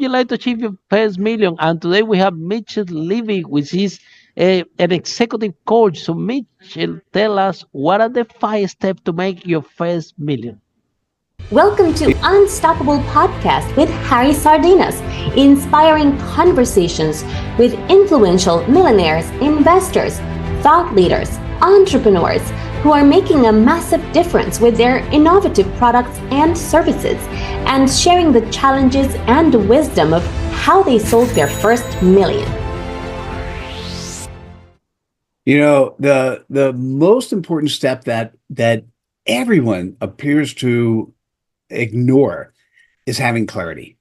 you like to achieve your first million? And today we have Mitchell Levy, which is an executive coach. So Mitchell, tell us what are the 5 steps to make your first million? Welcome to Unstoppable Podcast with Harry Sardinas, inspiring conversations with influential millionaires, investors, thought leaders, entrepreneurs who are making a massive difference with their innovative products and services, and sharing the challenges and wisdom of how they sold their first million. The most important step that everyone appears to ignore is having clarity.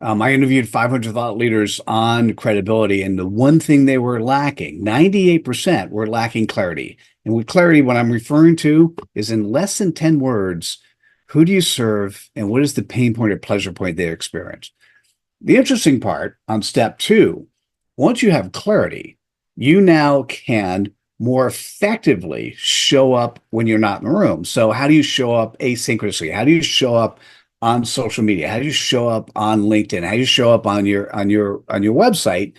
I interviewed 500 thought leaders on credibility, and the one thing they were lacking, 98% were lacking clarity. And with clarity, what I'm referring to is in less than 10 words, who do you serve and what is the pain point or pleasure point they experience? The interesting part on step 2, once you have clarity, you now can more effectively show up when you're not in the room. So how do you show up asynchronously? How do you show up on social media? How do you show up on LinkedIn? How do you show up on your website?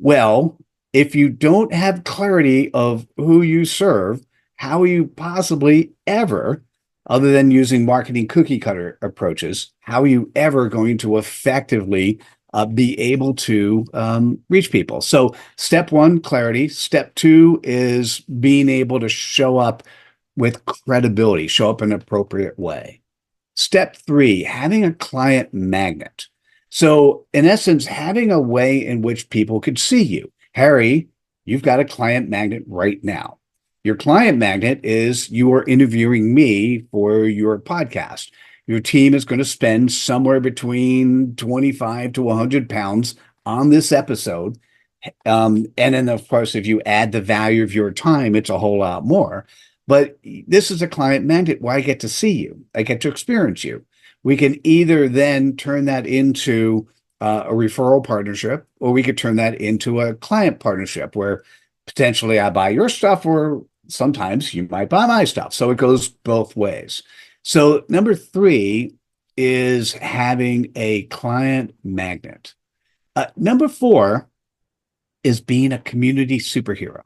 Well, if you don't have clarity of who you serve, how are you possibly ever, other than using marketing cookie cutter approaches, how are you ever going to effectively be able to reach people? So step 1, clarity. Step 2 is being able to show up with credibility, show up in an appropriate way. Step 3, having a client magnet. So in essence, having a way in which people could see you. Harry, you've got a client magnet right now. Your client magnet is you are interviewing me for your podcast. Your team is going to spend somewhere between 25 to 100 pounds on this episode. And then, of course, if you add the value of your time, it's a whole lot more. But this is a client magnet where I get to see you. I get to experience you. We can either then turn that into a referral partnership, or we could turn that into a client partnership where potentially I buy your stuff, or sometimes you might buy my stuff. So it goes both ways. So number 3 is having a client magnet. Number 4 is being a community superhero,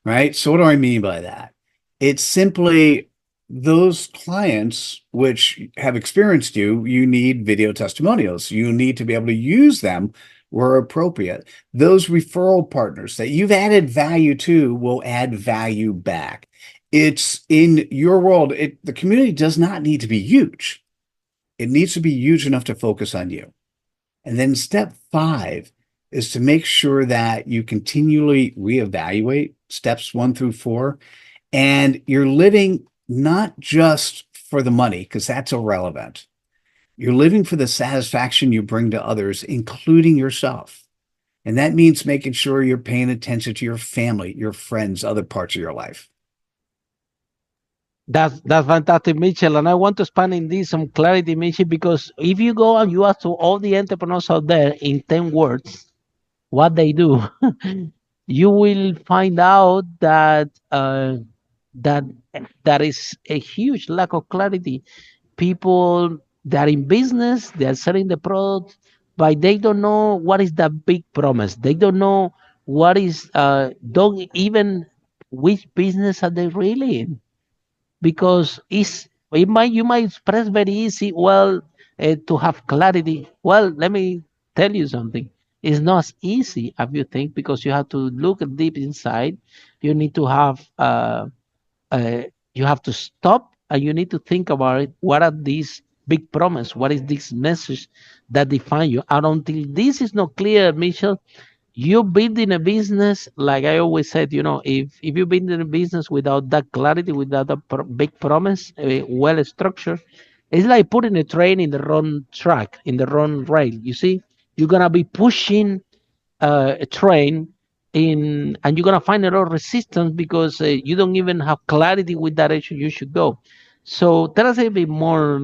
right? So what do I mean by that? It's simply those clients which have experienced you, you need video testimonials. You need to be able to use them where appropriate. Those referral partners that you've added value to will add value back. It's in your world. The community does not need to be huge. It needs to be huge enough to focus on you. And then step 5 is to make sure that you continually reevaluate steps 1 through 4. And you're living not just for the money, because that's irrelevant. You're living for the satisfaction you bring to others, including yourself. And that means making sure you're paying attention to your family, your friends, other parts of your life. That's fantastic, Mitchell. And I want to expand in this some clarity, Mitchell, because if you go and you ask to all the entrepreneurs out there in 10 words what they do, you will find out that that that is a huge lack of clarity. People that are in business, they are selling the product, but they don't know what is the big promise. They don't know what is don't even which business are they really in, because you might express very easy, well, to have clarity. Well, let me tell you something. It's not as easy as you think, because you have to look deep inside. You need to have uh, you have to stop and you need to think about it. What are these big promise? What is this message that define you? And until this is not clear, Michelle, you building a business, like I always said, if you build a business without that clarity, without a big promise, well structured, it's like putting a train in the wrong track, in the wrong rail. You see, you're gonna be pushing a train in, and you're gonna find a lot of resistance because you don't even have clarity which direction you should go. So tell us a bit more,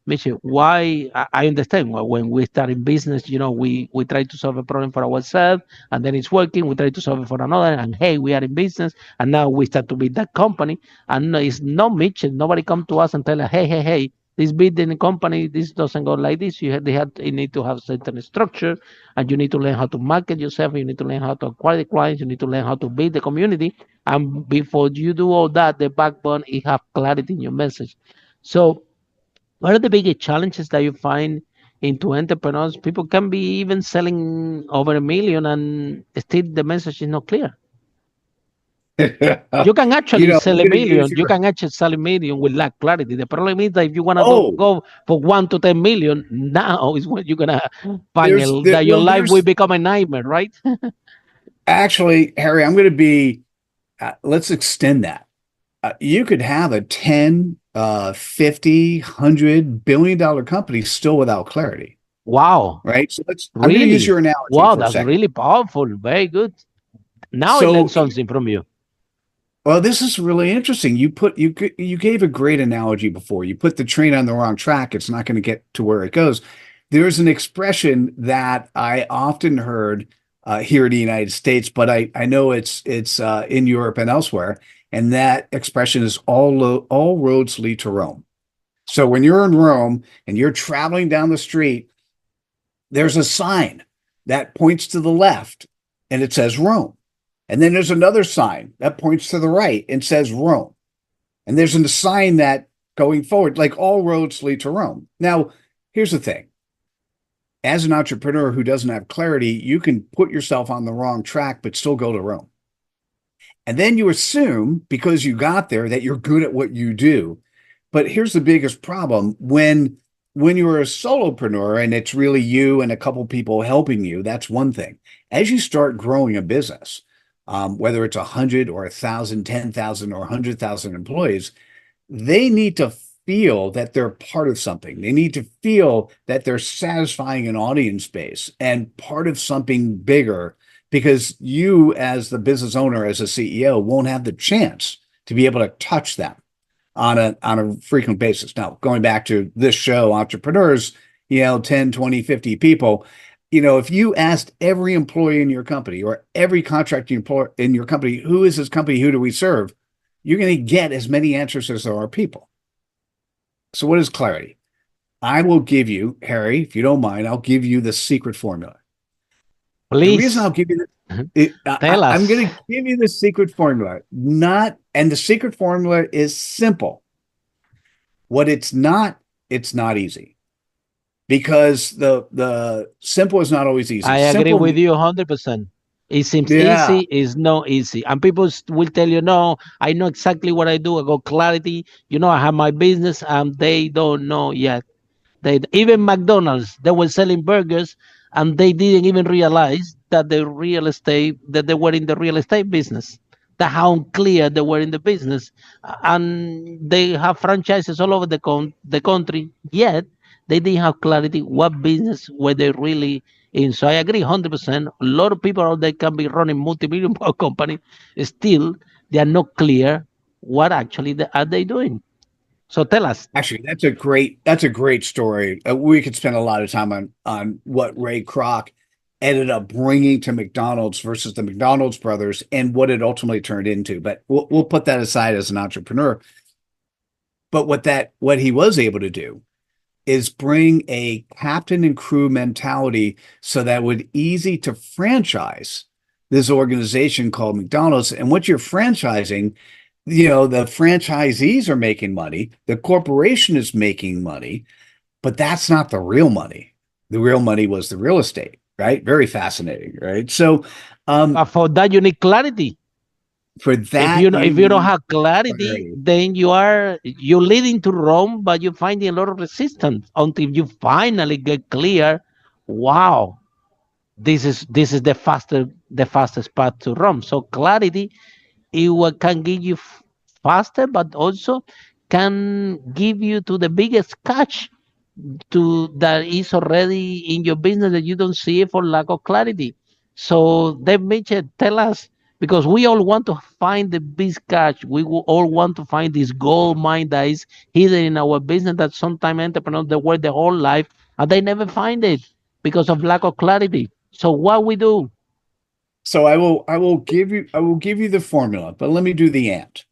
Michelle, why I understand when we start in business, we try to solve a problem for ourselves and then it's working. We try to solve it for another, and hey, we are in business, and now we start to build that company. And it's not Mitchell. Nobody come to us and tell us, hey, this building company, this doesn't go like this. You need to have certain structure, and you need to learn how to market yourself. You need to learn how to acquire the clients. You need to learn how to build the community. And before you do all that, the backbone is have clarity in your message. So what are the biggest challenges that you find into entrepreneurs? People can be even selling over 1 million and still the message is not clear. You can actually I'm sell a going to use million. You your, can actually sell 1 million with lack clarity. The problem is that if you want to oh, go for 1 to 10 million, now is when you're gonna find that your well, life will become a nightmare, right? actually, Harry, I'm going to be, let's extend that. You could have a 10, 50, $100 billion company still without clarity, Wow, right? So I'm going to use really? your analogy Wow, for a that's second. really powerful. Very good. Now I learned So, something from you. well, this is really interesting. You gave a great analogy before. You put the train on the wrong track, it's not going to get to where it goes. There's an expression that I often heard here in the United States, but I know it's in Europe and elsewhere, and that expression is all roads lead to Rome. So when you're in Rome and you're traveling down the street, there's a sign that points to the left and it says Rome. And then there's another sign that points to the right and says Rome. And there's a sign that going forward, like all roads lead to Rome. Now, here's the thing. As an entrepreneur who doesn't have clarity, you can put yourself on the wrong track, but still go to Rome. And then you assume because you got there that you're good at what you do. But here's the biggest problem. When you're a solopreneur and it's really you and a couple people helping you, that's one thing. As you start growing a business, whether it's 100 or 1,000, 10,000 or 100,000 employees, they need to feel that they're part of something. They need to feel that they're satisfying an audience base and part of something bigger, because you as the business owner, as a CEO, won't have the chance to be able to touch them on a frequent basis. Now, going back to this show, entrepreneurs, 10, 20, 50 people, if you asked every employee in your company or every contracting employee in your company, who is this company? Who do we serve? You're going to get as many answers as there are people. So what is clarity? I will give you, Harry, if you don't mind, I'll give you the secret formula. The reason Please I'll give you tell I'm us. going to give you the secret formula. And the secret formula is simple. What it's not easy, because the simple is not always easy. I agree Simple with means, you 100%. It seems yeah, easy, it's not easy. And people will tell you, no, I know exactly what I do. I got clarity. I have my business, and they don't know yet. Even McDonald's, they were selling burgers, and they didn't even realize that they were in the real estate business. That how unclear they were in the business, and they have franchises all over the country. Yet they didn't have clarity what business were they really in. So I agree 100%. A lot of people out there can be running multi-million dollar company, still they are not clear what actually are they doing. So tell us. actually, that's a great story. We could spend a lot of time on what Ray Kroc ended up bringing to McDonald's versus the McDonald's brothers and what it ultimately turned into. But we'll put that aside as an entrepreneur. But what he was able to do is bring a captain and crew mentality so that it would easy to franchise this organization called McDonald's. And what you're franchising, the franchisees are making money, the corporation is making money, but that's not the real money. The real money was the real estate, right? Very fascinating, right? So But for that, you need clarity. for If that, you you don't need have clarity, clarity. then you're leading to Rome, but you're finding a lot of resistance until you finally get clear. Wow, this is the fastest path to Rome. So clarity, can give you faster, but also can give you to the biggest catch to that is already in your business that you don't see it for lack of clarity. So then Mitchell, tell us, because we all want to find the big catch. We will all want to find this gold mine that is hidden in our business that sometimes entrepreneurs they work their whole life and they never find it because of lack of clarity. So what we do? So I will give you the formula, but let me do the ant.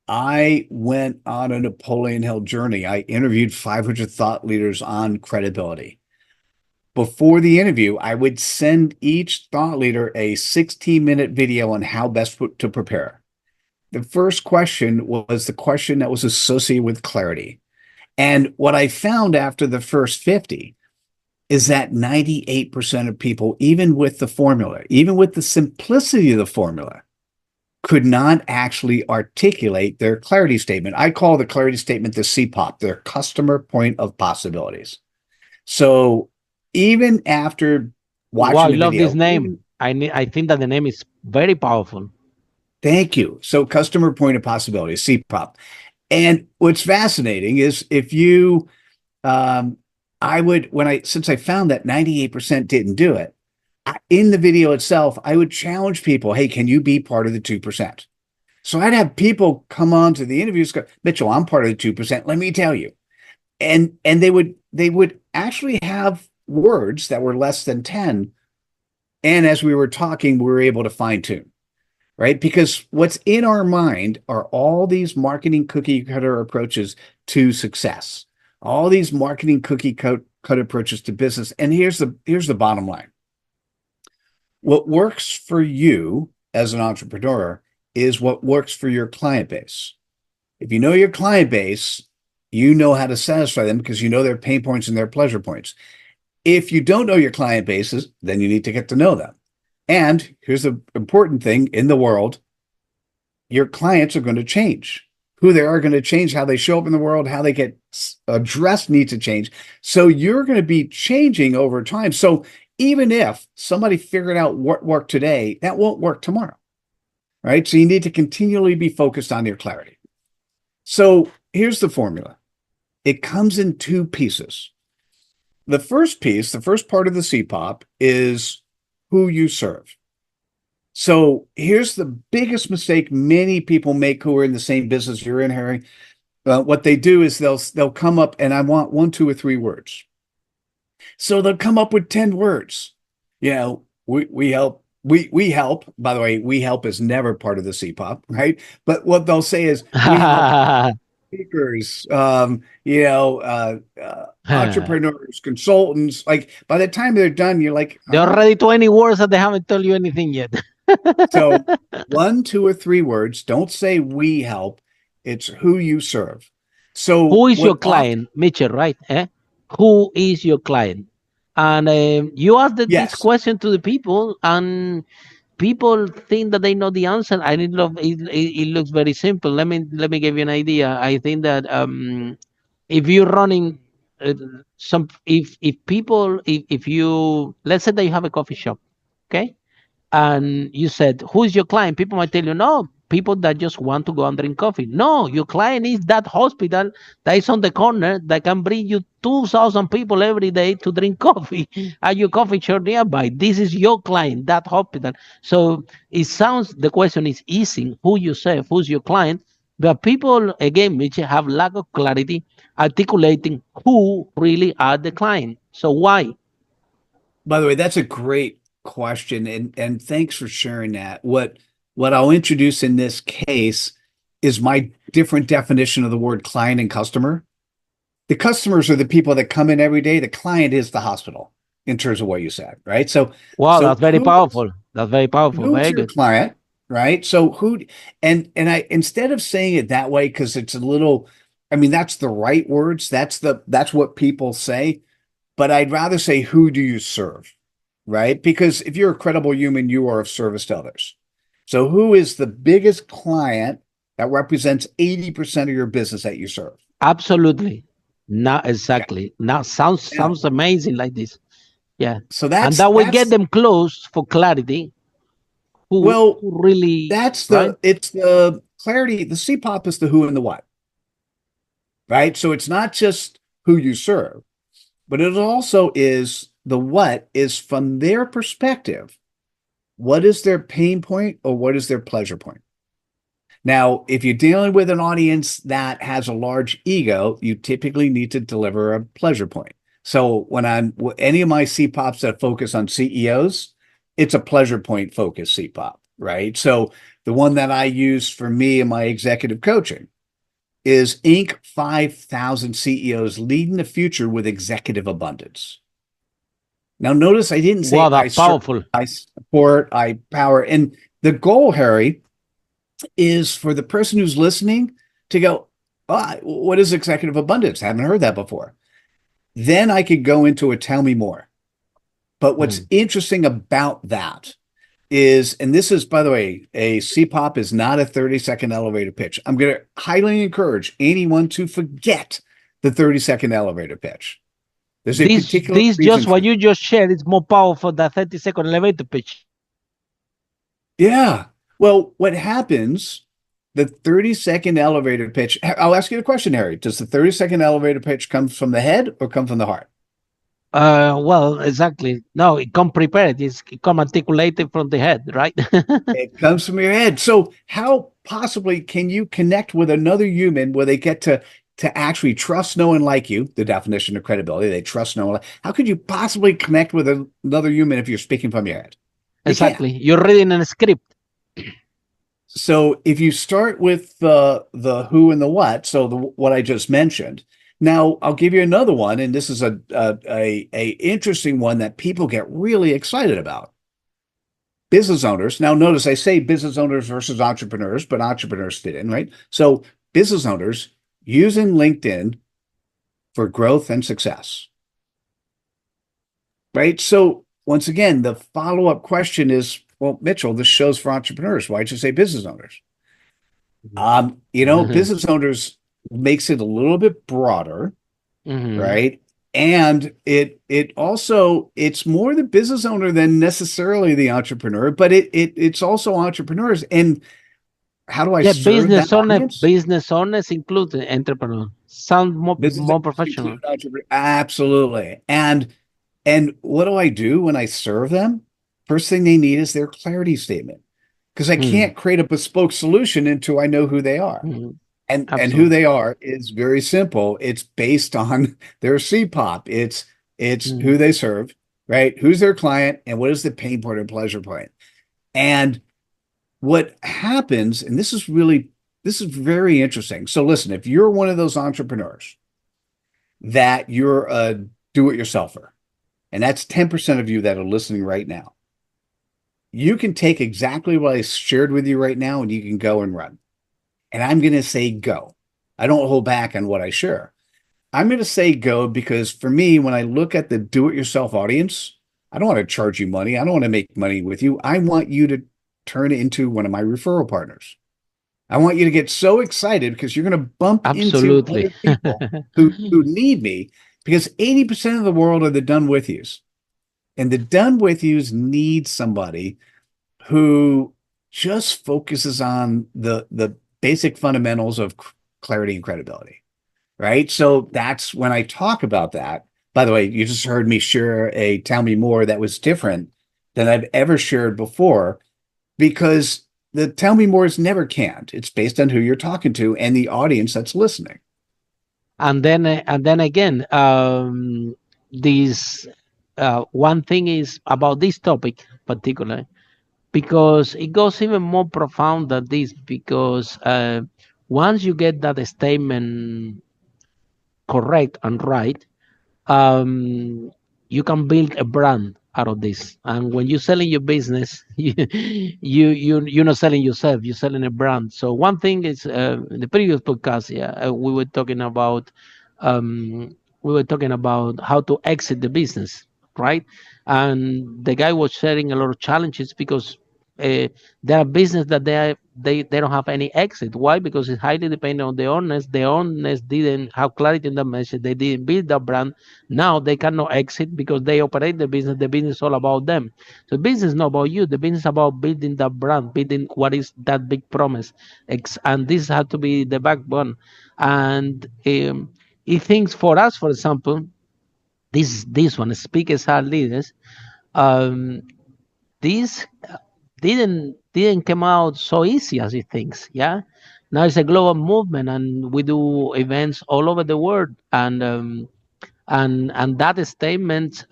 I went on a Napoleon Hill journey. I interviewed 500 thought leaders on credibility. Before the interview, I would send each thought leader a 16-minute video on how best to prepare. The first question was the question that was associated with clarity. And what I found after the first 50 is that 98% of people, even with the formula, even with the simplicity of the formula, could not actually articulate their clarity statement. I call the clarity statement the CPOP, their customer point of possibilities. So even after Wow, watching I the love this video, name. I think that the name is very powerful. thank you. So customer point of possibilities, CPOP. And what's fascinating is if you, since I found that 98% didn't do it, in the video itself, I would challenge people, hey, can you be part of the 2%? So I'd have people come on to the interviews, go, Mitchell, I'm part of the 2%. Let me tell you. And they would actually have words that were less than 10. And as we were talking, we were able to fine tune, right? Because what's in our mind are all these marketing cookie cutter approaches to success, all these marketing cookie cutter approaches to business. And here's the bottom line. What works for you as an entrepreneur is what works for your client base. If you know your client base, you know how to satisfy them because you know their pain points and their pleasure points. If you don't know your client bases, then you need to get to know them. And here's the important thing in the world, your clients are going to change. Who they are going to change, how they show up in the world, how they get addressed needs to change. So you're going to be changing over time. So even if somebody figured out what worked today, that won't work tomorrow, right? So you need to continually be focused on your clarity. So here's the formula. It comes in two pieces. The first piece, the first part of the CPOP is who you serve. So here's the biggest mistake many people make who are in the same business you're in, Harry. What they do is they'll come up and I want 1, 2, or 3 words. So they'll come up with 10 words. You know, we help. We help. By the way, we help is never part of the CPOP, right? But what they'll say is we help speakers, entrepreneurs, consultants. Like by the time they're done, you're like, They're already 20 words that they haven't told you anything yet. So 1, 2, or 3 words. Don't say we help. It's who you serve. So who is your client, Mitchell, right? Who is your client? And you ask this question to the people, and people think that they know the answer. I didn't love it. It looks very simple. Let me give you an idea. I think that if you're running if you, let's say that you have a coffee shop, okay, and you said, who's your client? People might tell you, no, people that just want to go and drink coffee. No, your client is that hospital that is on the corner that can bring you 2,000 people every day to drink coffee at your coffee shop nearby. This is your client, that hospital. So the question is easy, who you serve, who's your client, but people, again, which have lack of clarity articulating who really are the client. So why? By the way, that's a great question, and thanks for sharing that. What I'll introduce in this case is my different definition of the word client and customer. The customers are the people that come in every day. The client is the hospital in terms of what you said, right? So that's very powerful. That's very powerful. Who's very your good client, right? So and I, instead of saying it that way, because it's a little, I mean, that's the right words. That's what people say, but I'd rather say, who do you serve? Right? Because if you're a credible human, you are of service to others. So who is the biggest client that represents 80% of your business that you serve? Absolutely. Not exactly. Now sounds amazing like this. Yeah. So and that we get them close for clarity. Who really? It's the clarity. The CPOP is the who and the what. Right? So it's not just who you serve, but it also is the what is from their perspective. What is their pain point or what is their pleasure point? Now, if you're dealing with an audience that has a large ego, you typically need to deliver a pleasure point. So when any of my CPOPs that focus on CEOs, it's a pleasure point focused CPOP, right? So the one that I use for me and my executive coaching, is Inc. 5,000 CEOs leading the future with executive abundance. Now, notice I didn't say Wow, that's powerful. I support, I power. And the goal, Harry, is for the person who's listening to go, what is executive abundance? Haven't heard that before. Then I could go into a tell me more. But what's interesting about that is, and this is, by the way, a CPAP is not a 30-second elevator pitch. I'm going to highly encourage anyone to forget the 30-second elevator pitch. There's a particular this just what you just shared is more powerful than 30-second elevator pitch. Yeah. Well, what happens, the 30-second elevator pitch, I'll ask you a question, Harry. Does the 30-second elevator pitch come from the head or come from the heart? Well, exactly. No, it come prepared. It come articulated from the head, right? It comes from your head. So how possibly can you connect with another human where they get to actually trust, know, and like you? The definition of credibility, they trust, know, and like. How could you possibly connect with another human if you're speaking from your head? Exactly. You're reading a script. So if you start with the who and the what, so what I just mentioned. Now I'll give you another one, and this is a interesting one that people get really excited about. Business owners. Now notice I say business owners versus entrepreneurs, but entrepreneurs fit in, right? So business owners using LinkedIn for growth and success, right? So once again, the follow-up question is, well, Mitchell, this show's for entrepreneurs. Why'd you say business owners? Business owners makes it a little bit broader, right? And it also, it's more the business owner than necessarily the entrepreneur, but it's also entrepreneurs. And how do I serve that audience? Business owners include the entrepreneur. Sound more professional. Absolutely. And what do I do when I serve them? First thing they need is their clarity statement, because I can't create a bespoke solution until I know who they are. And who they are is very simple. It's based on their CPOP. It's who they serve, right? Who's their client, and what is the pain point or pleasure point? And what happens, and this is very interesting. So listen, if you're one of those entrepreneurs that you're a do-it-yourselfer, and that's 10% of you that are listening right now, you can take exactly what I shared with you right now and you can go and run. And I'm going to say go. I don't hold back on what I share. I'm going to say go because for me, when I look at the do-it-yourself audience, I don't want to charge you money. I don't want to make money with you. I want you to turn into one of my referral partners. I want you to get so excited because you're going to bump into other people who need me, because 80% of the world are the done with yous. And the done with yous need somebody who just focuses on the basic fundamentals of clarity and credibility, right? So that's when I talk about that. By the way, you just heard me share a tell me more that was different than I've ever shared before, because the tell me more is never canned. It's based on who you're talking to and the audience that's listening. And then again, this one thing is about this topic particularly, because it goes even more profound than this, because once you get that statement correct and right, you can build a brand out of this. And when you're selling your business, you're not selling yourself, you're selling a brand. So one thing is, in the previous podcast, we were talking about how to exit the business, right? And the guy was sharing a lot of challenges because there are business that they don't have any exit. Why? Because it's highly dependent on the owners. The owners didn't have clarity in the message. They didn't build that brand. Now they cannot exit because they operate the business. The business is all about them. So the business is not about you. The business is about building that brand, building what is that big promise. And this has to be the backbone. And it thinks for us, for example, this one, speakers are leaders. This didn't come out so easy as it thinks. Yeah, now it's a global movement, and we do events all over the world. And that statement,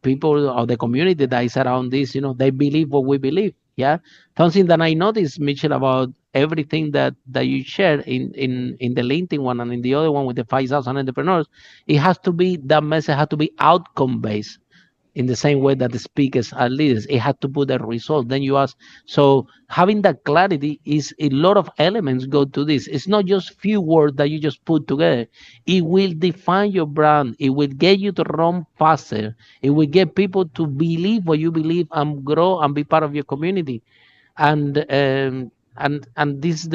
people or the community that is around this, they believe what we believe. Yeah, something that I noticed, Mitchell, about everything that you shared in the LinkedIn one and in the other one with the 5,000 entrepreneurs, it has to be that message has to be outcome based in the same way that the speakers are leaders. It had to put a result. Then you ask, so having that clarity is a lot of elements go to this. It's not just few words that you just put together. It will define your brand. It will get you to run faster. It will get people to believe what you believe and grow and be part of your community. And this is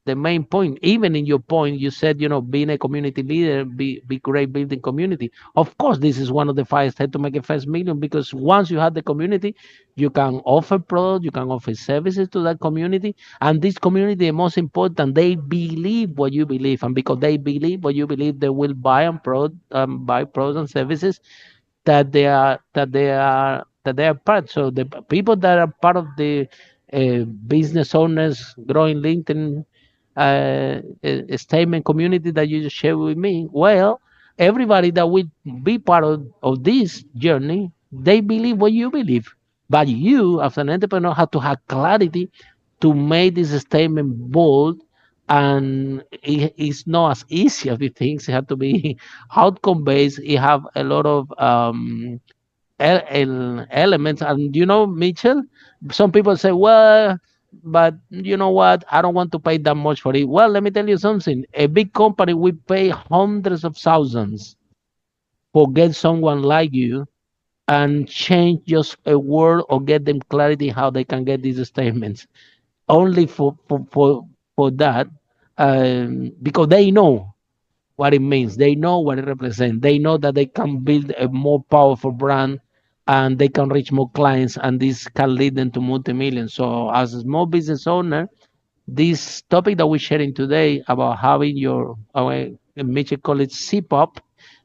the main point. Even in your point, you said, being a community leader, be great building community. Of course, this is one of the 5 steps to make a first million, because once you have the community, you can offer products, you can offer services to that community, and this community, the most important, they believe what you believe, and because they believe what you believe, they will buy products and services that they are part. So the people that are part of the business owners growing LinkedIn statement community that you just shared with me, well, everybody that will be part of this journey, they believe what you believe. But you, as an entrepreneur, have to have clarity to make this statement bold, and it's not as easy as you think. It has to be outcome based. It have a lot of elements. And Mitchell, some people say, well, but you know what, I don't want to pay that much for it. Well, let me tell you something. A big company will pay hundreds of thousands for get someone like you and change just a word or get them clarity how they can get these statements, only for that, because they know what it means. They know what it represents. They know that they can build a more powerful brand, and they can reach more clients, and this can lead them to multi-millions. So as a small business owner, this topic that we're sharing today about having Mitchell call it CPAP.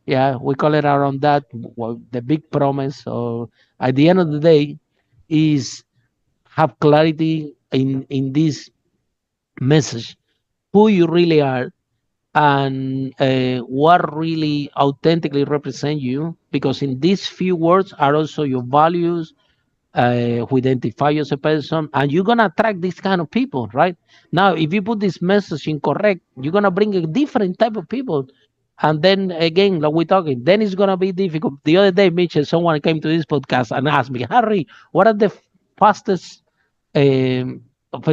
Yeah, we call it around that, the big promise. So at the end of the day is have clarity in this message, who you really are, and what really authentically represent you, because in these few words are also your values, who identify you as a person, and you're gonna attract these kind of people, right? Now, if you put this message incorrect, you're gonna bring a different type of people, and then again, like we're talking, then it's gonna be difficult. The other day, Mitchell, someone came to this podcast and asked me, Harry, what are the fastest um,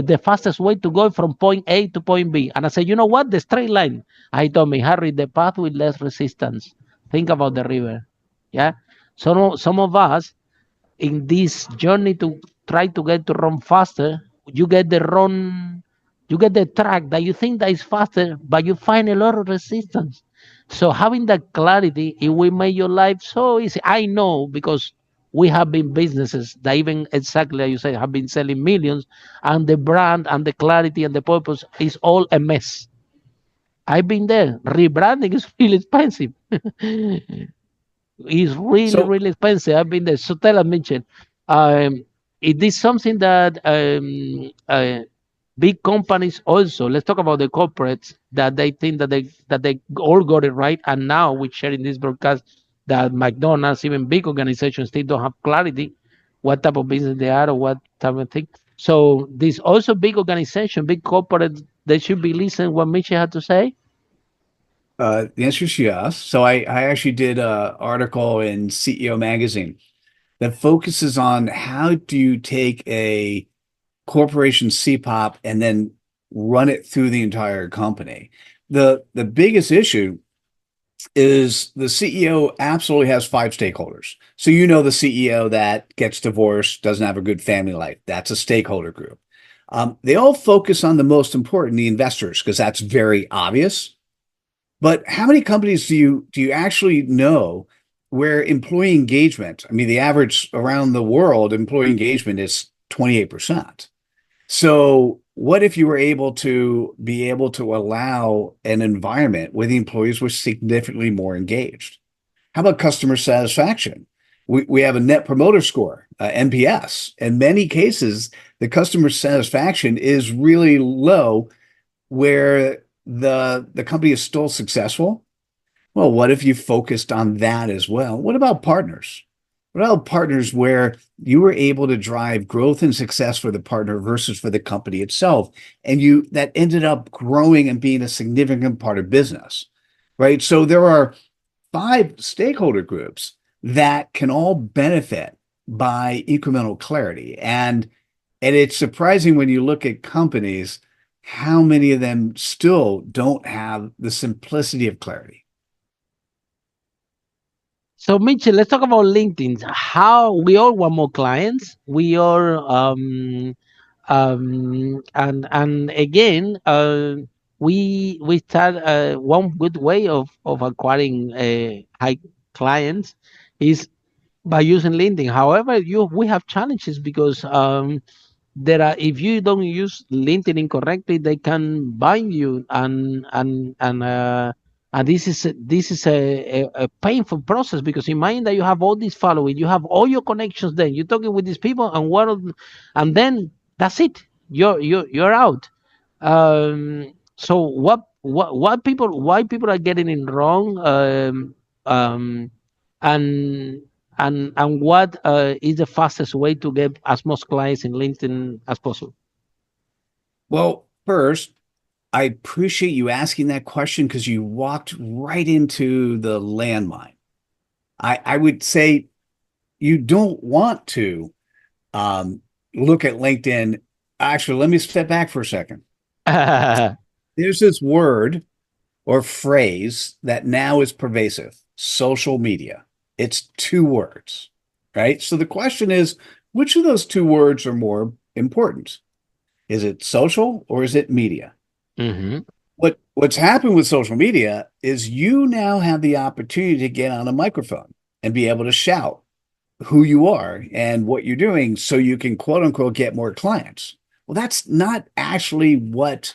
the fastest way to go from point A to point B? And I said, you know what? The straight line. I told me, Harry, the path with less resistance. Think about the river. Yeah. Some of us in this journey to try to get to run faster, you get the track that you think that is faster, but you find a lot of resistance. So having that clarity, it will make your life so easy. I know, because we have been businesses that, even exactly as you say, have been selling millions, and the brand and the clarity and the purpose is all a mess. I've been there. Rebranding is really expensive. It's really, So really expensive. I've been there. So tell us, Mitchell, um, it is something that big companies also. Let's talk about the corporates that they think that they all got it right, and now we're sharing this broadcast that McDonald's, even big organizations, still don't have clarity what type of business they are or what type of thing. So this also big organization, big corporate, they should be listening what Mitchell had to say. the answer is yes. So I actually did an article in CEO magazine that focuses on how do you take a corporation CPOP and then run it through the entire company. The biggest issue is the CEO absolutely has 5 stakeholders. So the CEO that gets divorced, doesn't have a good family life. That's a stakeholder group. They all focus on the most important, the investors, because that's very obvious. But how many companies do you actually know where employee engagement, I mean, the average around the world employee engagement is 28%. So what if you were able to allow an environment where the employees were significantly more engaged? How about customer satisfaction? We have a net promoter score, NPS. In many cases, the customer satisfaction is really low, where the company is still successful. Well, what if you focused on that as well? What about partners? What about partners where you were able to drive growth and success for the partner versus for the company itself, and that ended up growing and being a significant part of business, right? So there are 5 stakeholder groups that can all benefit by incremental clarity. And it's surprising when you look at companies, how many of them still don't have the simplicity of clarity. So, Mitchell, let's talk about LinkedIn. How we all want more clients. We all, and again, we start one good way of acquiring high clients is by using LinkedIn. However, we have challenges because there are, if you don't use LinkedIn correctly, they can bind you, and this is a painful process, because imagine that you have all this following, you have all your connections, then you're talking with these people, and then that's it, you're out. So why people are getting it wrong, um, and what is the fastest way to get as much clients in LinkedIn as possible? Well, first, I appreciate you asking that question because you walked right into the landmine. I would say you don't want to look at LinkedIn. Actually, let me step back for a second. There's this word or phrase that now is pervasive: social media. It's 2 words, right? So the question is, which of those 2 words are more important? Is it social or is it media? Hmm. What's happened with social media is you now have the opportunity to get on a microphone and be able to shout who you are and what you're doing so you can, quote unquote, get more clients. Well, that's not actually what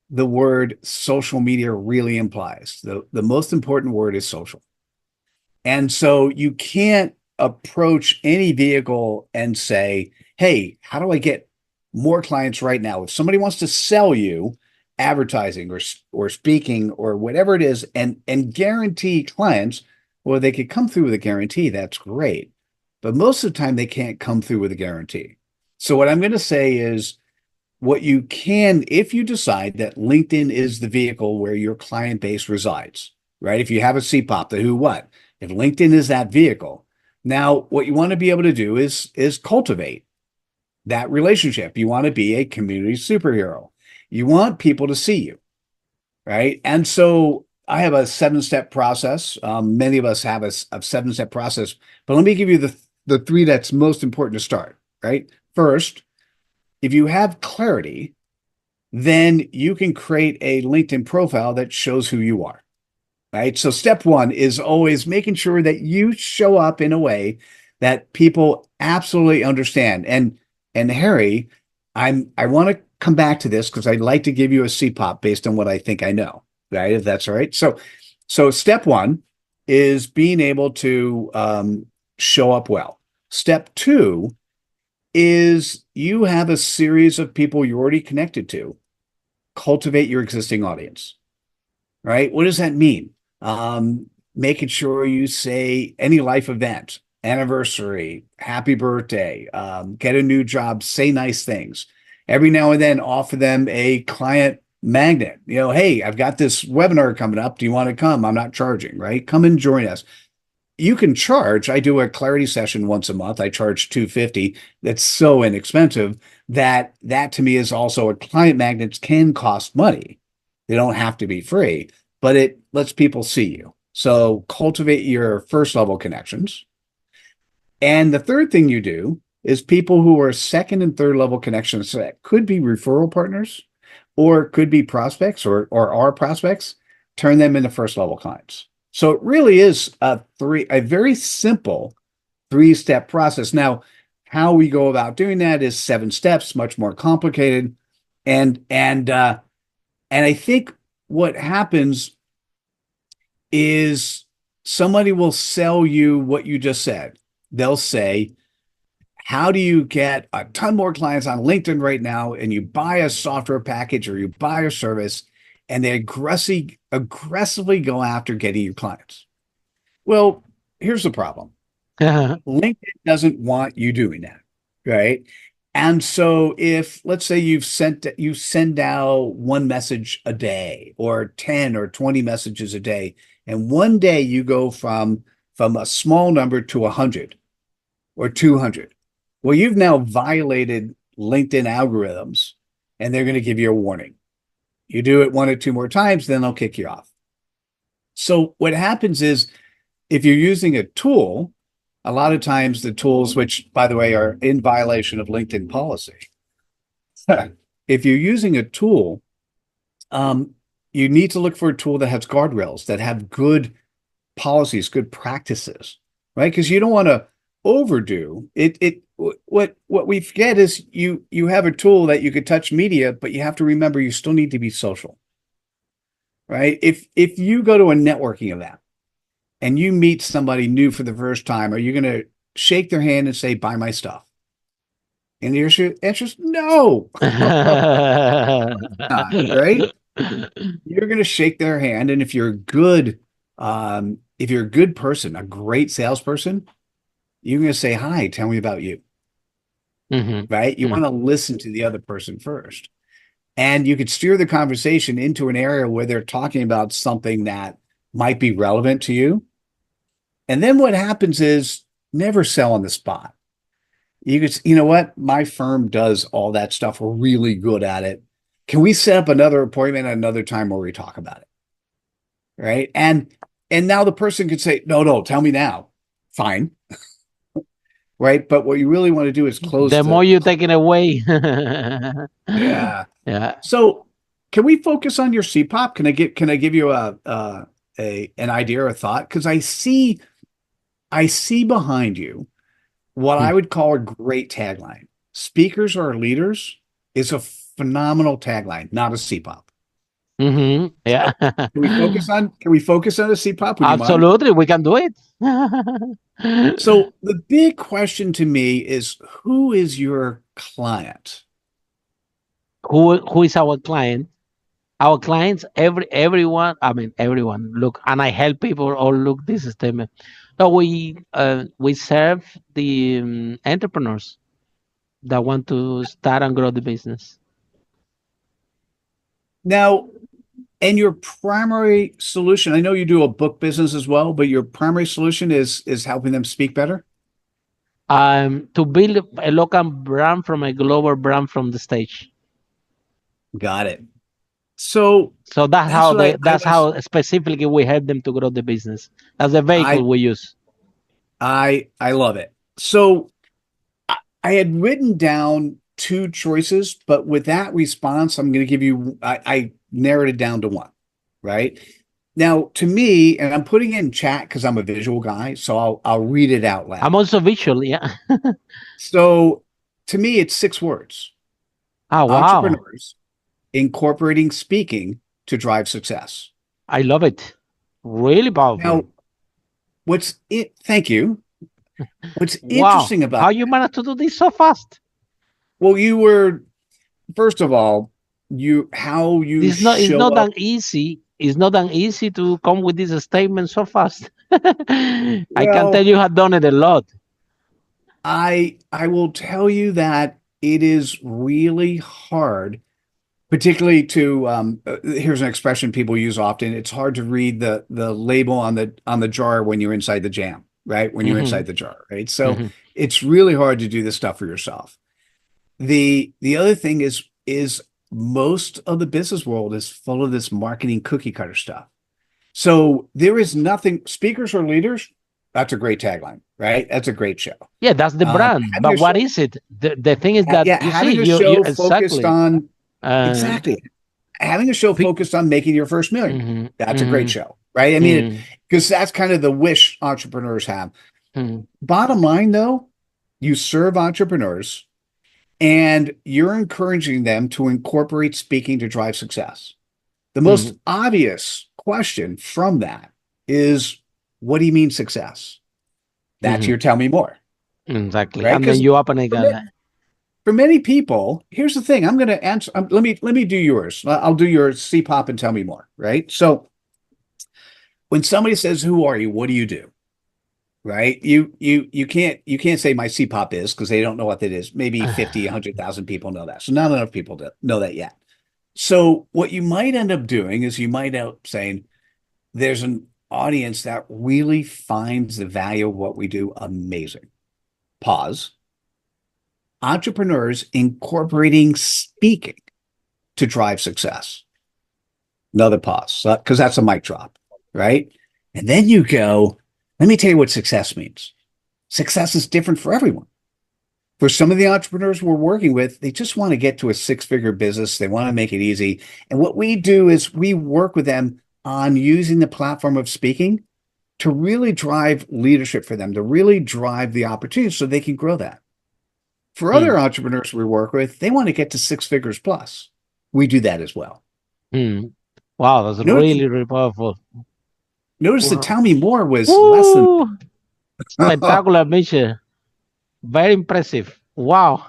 the word social media really implies. The most important word is social. And so you can't approach any vehicle and say, hey, how do I get more clients right now? If somebody wants to sell you advertising or speaking or whatever it is, and guarantee clients, well, they could come through with a guarantee. That's great. But most of the time they can't come through with a guarantee. So what I'm going to say is, what you can, if you decide that LinkedIn is the vehicle where your client base resides, right? If you have a CPAP, the who, what, if LinkedIn is that vehicle, now what you want to be able to do is cultivate that relationship. You want to be a community superhero. You want people to see you, right? And so I have a 7-step process. Many of us have a 7-step process, but let me give you the 3 that's most important to start, right? First, if you have clarity, then you can create a LinkedIn profile that shows who you are, right? So step 1 is always making sure that you show up in a way that people absolutely understand. And Harry, I want to come back to this because I'd like to give you a CPOP based on what I think I know, right? If that's all right. So step 1 is being able to show up well. Step 2 is you have a series of people you're already connected to. Cultivate your existing audience, right? What does that mean? Making sure you say any life event, anniversary, happy birthday, get a new job, say nice things. Every now and then offer them a client magnet. Hey, I've got this webinar coming up. Do you want to come? I'm not charging, right? Come and join us. You can charge. I do a clarity session once a month. I charge $250. That's so inexpensive that to me is also a client. Magnets can cost money. They don't have to be free, but it lets people see you. So cultivate your first level connections. And the third thing you do is people who are second and third level connections. So that could be referral partners or could be prospects or are prospects, turn them into first level clients. So it really is a very simple 3-step process. Now, how we go about doing that is 7 steps, much more complicated. And I think what happens is somebody will sell you what you just said. They'll say, how do you get a ton more clients on LinkedIn right now? And you buy a software package or you buy a service, and they aggressively go after getting your clients. Well, here's the problem. LinkedIn doesn't want you doing that, right? And so if, let's say you send out one message a day or 10 or 20 messages a day, and one day you go from a small number to 100 or 200. Well, you've now violated LinkedIn algorithms, and they're going to give you a warning. You do it one or two more times, then they'll kick you off. So what happens is, if you're using a tool, a lot of times the tools, which by the way are in violation of LinkedIn policy, if you're using a tool, you need to look for a tool that has guardrails, that have good policies, good practices, right? Because you don't want to overdo it. What we forget is you have a tool that you could touch media, but you have to remember you still need to be social, right? If you go to a networking event and you meet somebody new for the first time, are you going to shake their hand and say, buy my stuff? And the answer is no. Not, right? You're going to shake their hand. And if you're a good person, a great salesperson, you're going to say, hi, tell me about you. Right? You want to listen to the other person first. And you could steer the conversation into an area where they're talking about something that might be relevant to you. And then what happens is, never sell on the spot. You could, you know what? My firm does all that stuff. We're really good at it. Can we set up another appointment at another time where we talk about it? Right? And now the person could say, no, tell me now. Fine. Right? But what you really want to do is close the more you take it away. Yeah. Yeah. So can we focus on your CPAP? Can I give you an idea or a thought? Because I see behind you what I would call a great tagline. Speakers are leaders is a phenomenal tagline, not a CPAP. Yeah. So can we focus on a CPAP? Absolutely, we can do it. So the big question to me is, who is your client? Who is our client? Our clients, everyone. I mean, everyone. Look, and I help people all look this statement. So we serve the entrepreneurs that want to start and grow the business. Now, and your primary solution, I know you do a book business as well, but your primary solution is helping them speak better? To build a local brand from a global brand from the stage. Got it. So that's how specifically we help them to grow the business. That's the vehicle we use. I love it. So I had written down two choices, but with that response, I'm going to give you, I narrowed it down to one, right? Now, to me, and I'm putting it in chat because I'm a visual guy, so I'll read it out loud. I'm also visual, yeah. So to me, it's 6 words. Oh, wow. Entrepreneurs incorporating speaking to drive success. I love it. Really powerful. Now, thank you. What's interesting about how you managed to do this so fast? Well, first of all, it's not that easy. It's not that easy to come with this statement so fast. I can tell you have done it a lot. I will tell you that it is really hard, particularly to here's an expression people use often. It's hard to read the label on the jar when you're inside the jam, right? When you're inside the jar, right? So it's really hard to do this stuff for yourself. The other thing is most of the business world is full of this marketing cookie cutter stuff. So there is nothing. Speakers or leaders, that's a great tagline, right? That's a great show. Yeah, that's the brand. But what is it? The thing is that having a show focused on exactly having a show focused on making your first million. That's a great show, right? I mean, because that's kind of the wish entrepreneurs have. Bottom line, though, you serve entrepreneurs and you're encouraging them to incorporate speaking to drive success. The most obvious question from that is, what do you mean success? That's your tell me more. Exactly. Right? And then you open again. For many people, here's the thing. I'm going to answer. Let me do yours. I'll do your CPOP and tell me more. Right. So when somebody says, who are you? What do you do? right? You can't say my CPAP is, because they don't know what that is. Maybe 50, 100,000 people know that. So not enough people know that yet. So what you might end up doing is you might end up saying there's an audience that really finds the value of what we do amazing. Pause. Entrepreneurs incorporating speaking to drive success. Another pause, because that's a mic drop, right? And then you go, let me tell you what success means. Success is different for everyone. For some of the entrepreneurs we're working with, they just want to get to a six-figure business. They want to make it easy. And what we do is we work with them on using the platform of speaking to really drive leadership for them, to really drive the opportunity so they can grow that. For other entrepreneurs we work with, they want to get to six figures plus. We do that as well. Wow, that's really, really powerful. Notice the Tell Me More was less than spectacular, Mitchell. Very impressive. Wow.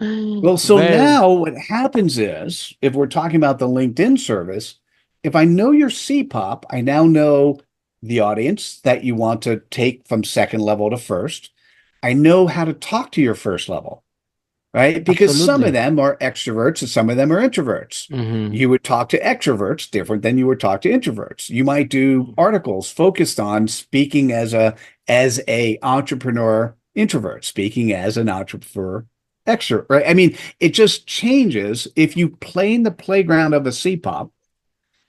Well, so now what happens is, if we're talking about the LinkedIn service, if I know your CPOP, I now know the audience that you want to take from second level to first. I know how to talk to your first level, right? Because some of them are extroverts and some of them are introverts. You would talk to extroverts different than you would talk to introverts. You might do articles focused on speaking as a entrepreneur introvert, speaking as an entrepreneur extrovert, right? I mean, it just changes if you play in the playground of a CPOP,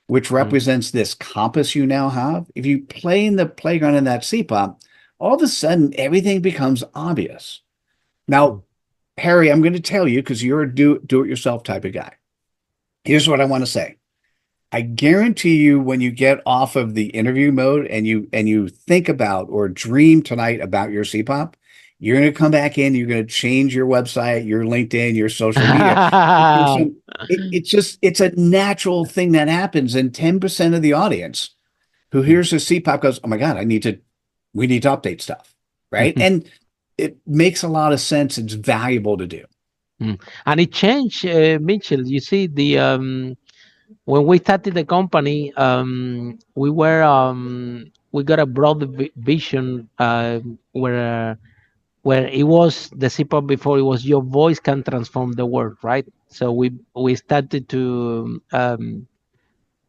which represents this compass you now have. If you play in the playground in that CPOP, all of a sudden everything becomes obvious. Now, Harry, I'm going to tell you, because you're a do-it-yourself type of guy. Here's what I want to say. I guarantee you, when you get off of the interview mode and you think about or dream tonight about your CPOP, you're going to come back in, you're going to change your website, your LinkedIn, your social media. It's a natural thing that happens. And 10% of the audience who hears a CPOP goes, oh my God, we need to update stuff. Right. And it makes a lot of sense. It's valuable to do. And it changed, Mitchell. You see, when we started the company, we got a broad vision where it was the CPAP before. It was your voice can transform the world, right? So we started to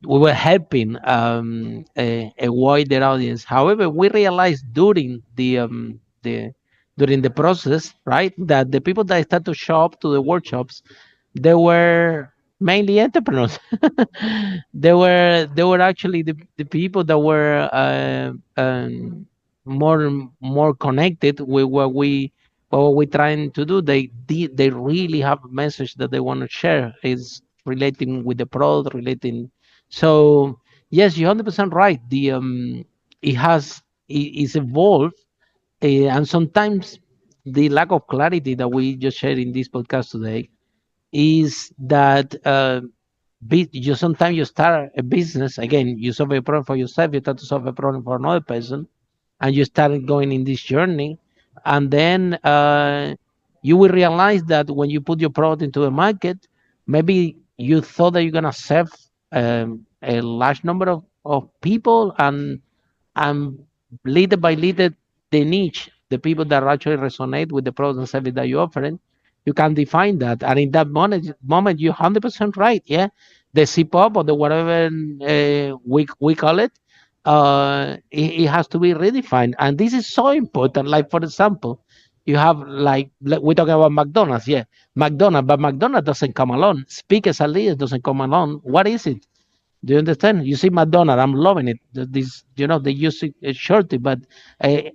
we were helping a wider audience. However, we realized during the process, right, that the people that started to show up to the workshops, they were mainly entrepreneurs. They were actually the people that were more connected with what we're trying to do. They really have a message that they want to share. Is relating with the product, relating. So yes, you're 100% right. It's evolved, and sometimes the lack of clarity that we just shared in this podcast today is that you sometimes you start a business again, you solve a problem for yourself, you try to solve a problem for another person, and you start going in this journey, and then you will realize that when you put your product into the market, maybe you thought that you're gonna serve a large number of people, and little by little, the niche, the people that actually resonate with the product and service that you're offering, you can define that. And in that moment you're 100% right. Yeah, the CPOP or the whatever we call it, it has to be redefined. And this is so important. Like, for example, you have, like, we're talking about McDonald's. Yeah, but McDonald's doesn't come alone. Speakers and leaders doesn't come alone. What is it? Do you understand? You see McDonald's, I'm loving it. This, they use it shortly, but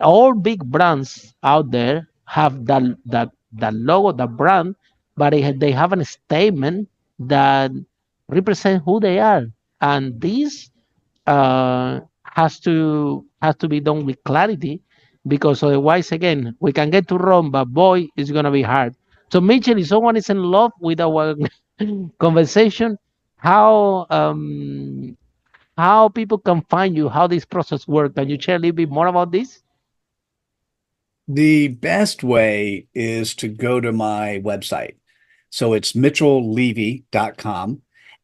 all big brands out there have that logo, that brand, but they have a statement that represent who they are, and this has to be done with clarity, because otherwise, again, we can get to Rome, but boy, it's gonna be hard. So, Mitchell, if someone is in love with our conversation, how people can find you, how this process works. Can you share a little bit more about this? The best way is to go to my website. So it's mitchelllevy.com,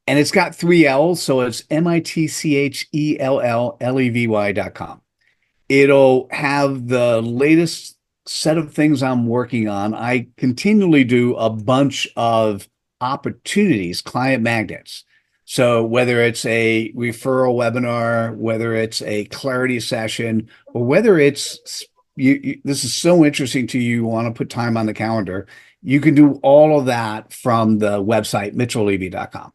and it's got 3 L's. So it's MITCHELLLEVY.com. It'll have the latest set of things I'm working on. I continually do a bunch of opportunities, client magnets. So whether it's a referral webinar, whether it's a clarity session, or whether it's this is so interesting to you, you want to put time on the calendar, you can do all of that from the website, mitchelllevy.com.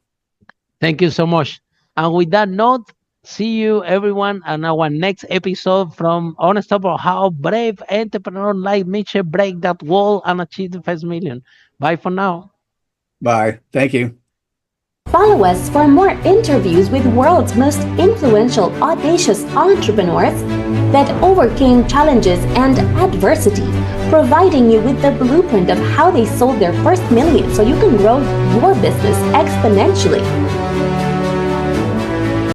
Thank you so much. And with that note, see you everyone on our next episode from Unstoppable, how brave entrepreneur like Mitchell break that wall and achieve the first million. Bye for now. Bye. Thank you. Follow us for more interviews with world's most influential, audacious entrepreneurs that overcame challenges and adversity, providing you with the blueprint of how they sold their first million so you can grow your business exponentially.